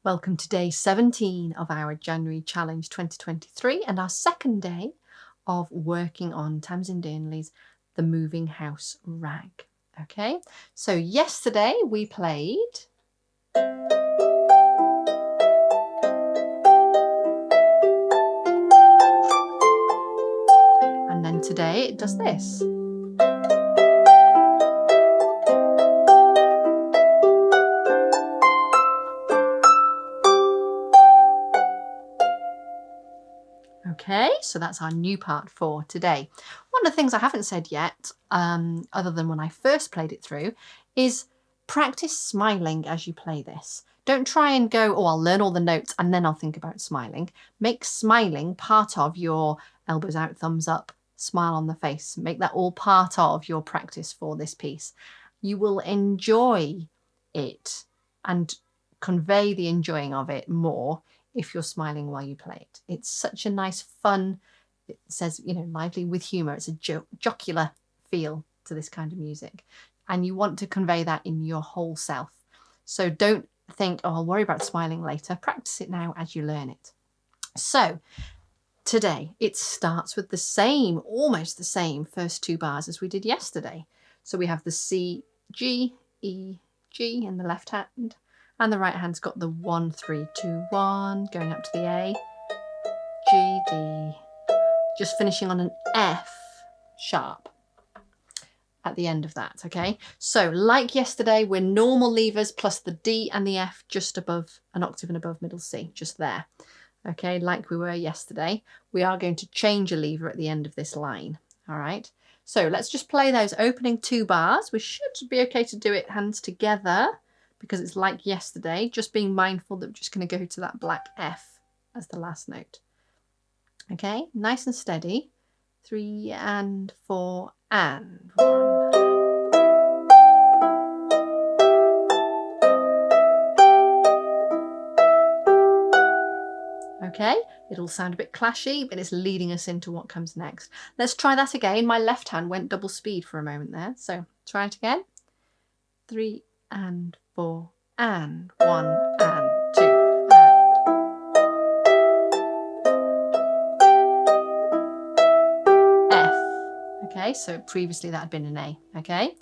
Welcome to day 17 of our January Challenge 2023 and our second day of working on Tamsin Dearnley's The Moving House Rag. Okay, so yesterday we played and then today it does this. Okay, so that's our new part for today. One of the things I haven't said yet, other than when I first played it through, is practice smiling as you play this. Don't try and go, oh, I'll learn all the notes and then I'll think about smiling. Make smiling part of your elbows out, thumbs up, smile on the face. Make that all part of your practice for this piece. You will enjoy it and convey the enjoying of it more if you're smiling while you play it. It's such a nice, fun, it says, you know, lively with humour. It's a jocular feel to this kind of music. And you want to convey that in your whole self. So don't think, oh, I'll worry about smiling later. Practice it now as you learn it. So today it starts with the same, almost the same first two bars as we did yesterday. So we have the C, G, E, G in the left hand. And the right hand's got the 1, 3, 2, 1 going up to the A, G, D, just finishing on an F sharp at the end of that, okay? So like yesterday, we're normal levers plus the D and the F just above, an octave and above middle C, just there, okay? Like we were yesterday, we are going to change a lever at the end of this line, all right? So let's just play those opening two bars. We should be okay to do it hands together, because it's like yesterday, just being mindful that we're just going to go to that black F as the last note. Okay, nice and steady. 3 and 4 and 1. Okay, it'll sound a bit clashy, but it's leading us into what comes next. Let's try that again. My left hand went double speed for a moment there. So try it again. 3 and 4 and 1 and 2 and F. Okay, so previously that had been an A. Okay,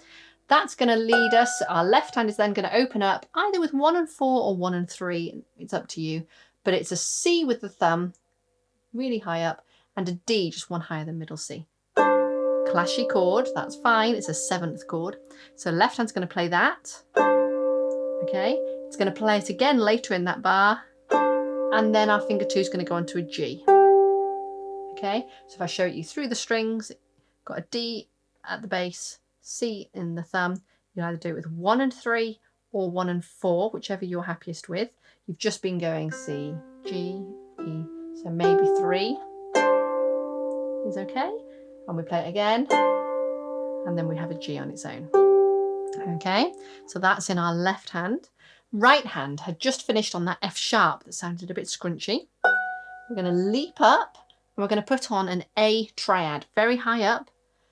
that's going to lead us. Our left hand is then going to open up either with 1 and 4 or 1 and 3. It's up to you, but it's a C with the thumb really high up and a D just one higher than middle C. Clashy chord, that's fine. It's a 7th chord. So left hand's going to play that. Okay, it's going to play it again later in that bar, and then our finger 2 is going to go onto a G. Okay, so if I show you through the strings, got a D at the bass, C in the thumb. You either do it with 1 and 3 or 1 and 4, whichever you're happiest with. You've just been going C, G, E, so maybe 3 is okay. And we play it again, and then we have a G on its own. Okay, so that's in our left hand. Right hand had just finished on that F sharp that sounded a bit scrunchy. We're going to leap up and we're going to put on an A triad, very high up.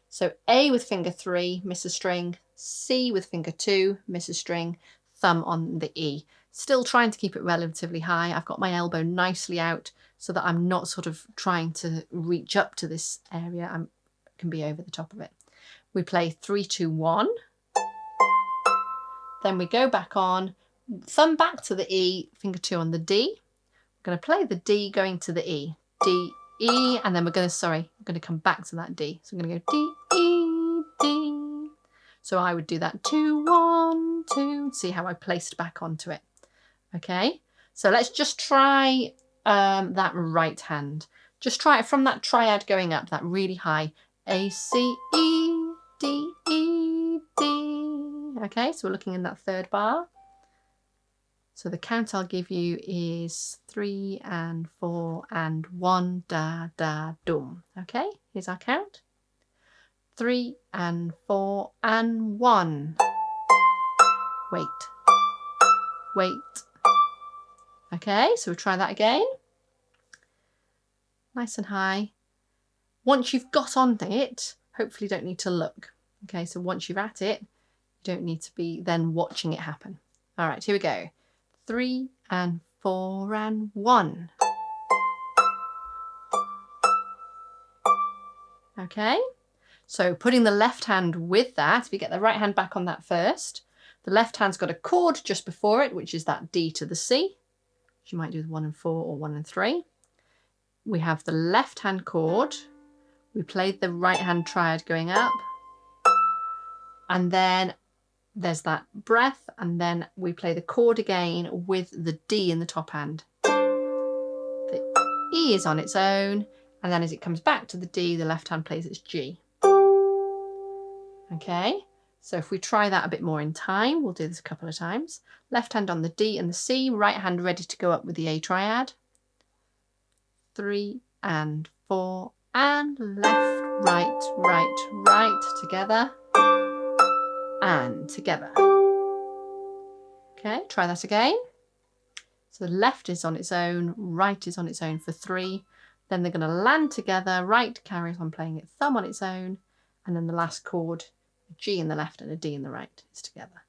So A with finger 3, miss a string, C with finger 2, miss a string, thumb on the E. Still trying to keep it relatively high. I've got my elbow nicely out so that I'm not sort of trying to reach up to this area. I can be over the top of it. We play 3, 2, 1. Then we go back on, thumb back to the E, finger 2 on the D. We're going to play the D going to the E. D, E, and then we're going to come back to that D. So I'm going to go D, E, D. So I would do that 2, 1, 2. See how I placed back onto it. Okay, so let's just try that right hand. Just try it from that triad going up, that really high. A, C, E, D, E, D. Okay, so we're looking in that third bar. So the count I'll give you is 3 and 4 and 1, da, da, dum. Okay, here's our count. 3 and 4 and 1. Wait. Wait. Okay, so we'll try that again. Nice and high. Once you've got on it, hopefully you don't need to look. Okay, so once you're at it, you don't need to be then watching it happen. All right, here we go. 3 and 4 and 1. Okay, so putting the left hand with that, if you get the right hand back on that first, the left hand's got a chord just before it, which is that D to the C. You might do with 1 and 4 or 1 and 3. We have the left hand chord. We played the right hand triad going up. And then there's that breath, and then we play the chord again with the D in the top hand. The E is on its own, and then as it comes back to the D, the left hand plays its G. Okay, so if we try that a bit more in time, we'll do this a couple of times. Left hand on the D and the C, right hand ready to go up with the A triad. 3 and 4 and left, right, right, right, together and together. Okay, try that again. So the left is on its own, right is on its own for 3. Then they're going to land together. Right carries on playing it, thumb on its own, and then the last chord, a G in the left and a D in the right, is together.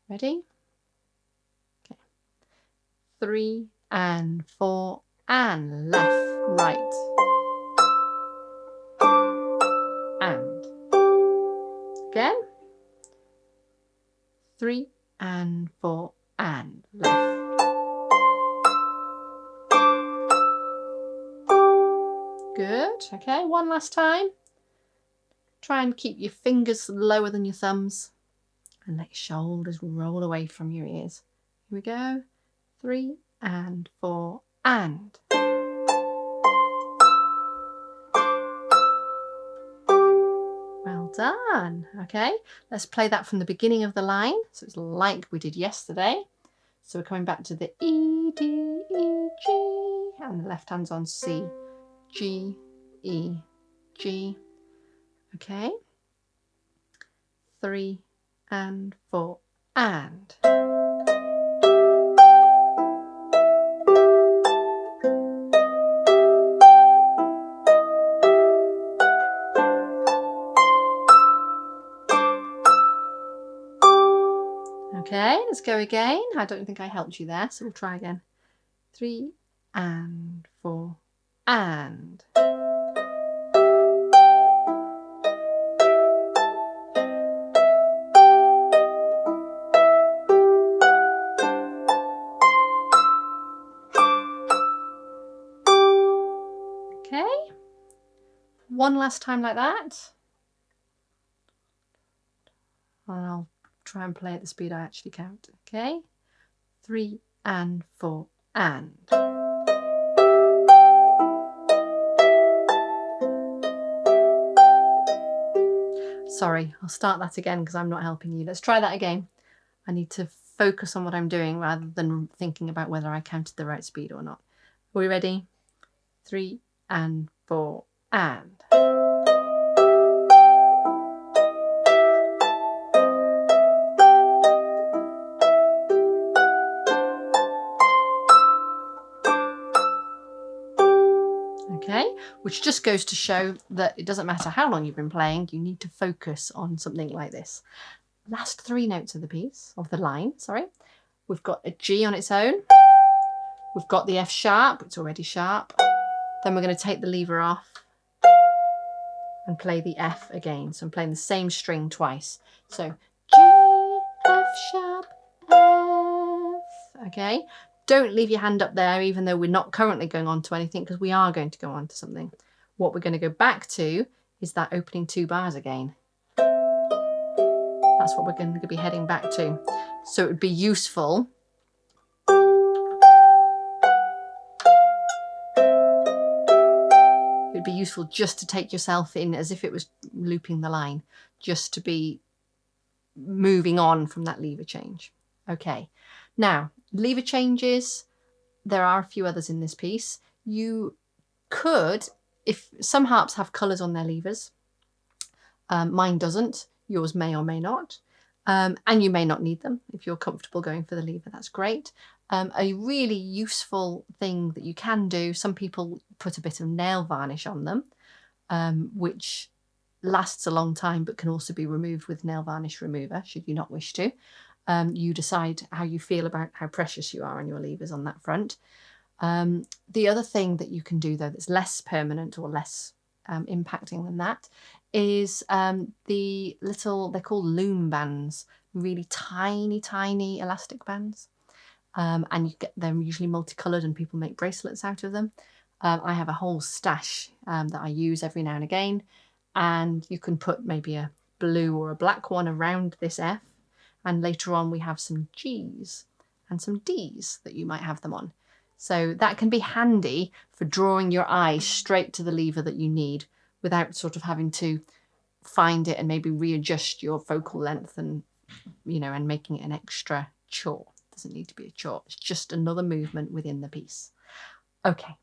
Ready? Okay. 3 and 4 and left, right, and again. 3 and 4 and left. Good. Okay, one last time. Try and keep your fingers lower than your thumbs and let your shoulders roll away from your ears. Here we go. 3 and 4 and. Well done. Okay, let's play that from the beginning of the line. So it's like we did yesterday. So we're coming back to the E, D, E, G, and the left hand's on C, G, E, G. Okay. 3 and 4 and. Okay, let's go again. I don't think I helped you there, so we'll try again. 3 and 4 and. Okay, one last time like that. And I'll try and play at the speed I actually count. Okay, 3 and 4 and. Sorry, I'll start that again because I'm not helping you. Let's try that again. I need to focus on what I'm doing rather than thinking about whether I counted the right speed or not. Are we ready? 3 and 4 and. Okay, which just goes to show that it doesn't matter how long you've been playing, you need to focus on something like this. Last 3 notes of the piece, of the line, sorry. We've got a G on its own. We've got the F sharp, it's already sharp. Then we're going to take the lever off and play the F again. So I'm playing the same string twice. So G, F sharp, F. Okay. Don't leave your hand up there, even though we're not currently going on to anything, because we are going to go on to something. What we're going to go back to is that opening 2 bars again. That's what we're going to be heading back to. So it would be useful just to take yourself in as if it was looping the line, just to be moving on from that lever change. Okay, now lever changes, there are a few others in this piece. You could, if some harps have colours on their levers, mine doesn't, yours may or may not, and you may not need them. If you're comfortable going for the lever, that's great. A really useful thing that you can do, some people put a bit of nail varnish on them, which lasts a long time but can also be removed with nail varnish remover should you not wish to. You decide how you feel about how precious you are on your levers on that front. The other thing that you can do, though, that's less permanent or less impacting than that is the little, they're called loom bands, really tiny elastic bands. And you get them usually multicoloured and people make bracelets out of them. I have a whole stash that I use every now and again, and you can put maybe a blue or a black one around this F, and later on we have some G's and some D's that you might have them on. So that can be handy for drawing your eye straight to the lever that you need without sort of having to find it and maybe readjust your focal length and, you know, and making it an extra chore. It doesn't need to be a chore. It's just another movement within the piece. Okay,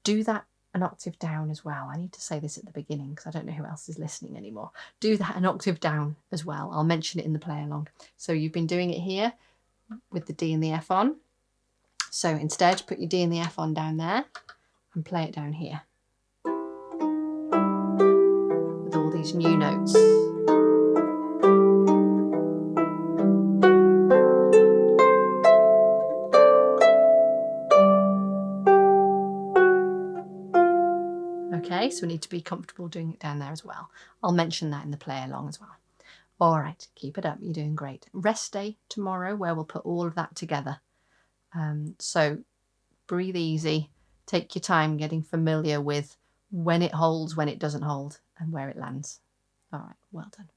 do that an octave down as well. I need to say this at the beginning because I don't know who else is listening anymore. Do that an octave down as well. I'll mention it in the play along. So you've been doing it here with the D and the F on. So instead, put your D and the F on down there and play it down here with all these new notes. Okay, so we need to be comfortable doing it down there as well. I'll mention that in the play along as well. All right, keep it up. You're doing great. Rest day tomorrow where we'll put all of that together. So breathe easy. Take your time getting familiar with when it holds, when it doesn't hold, and where it lands. All right, well done.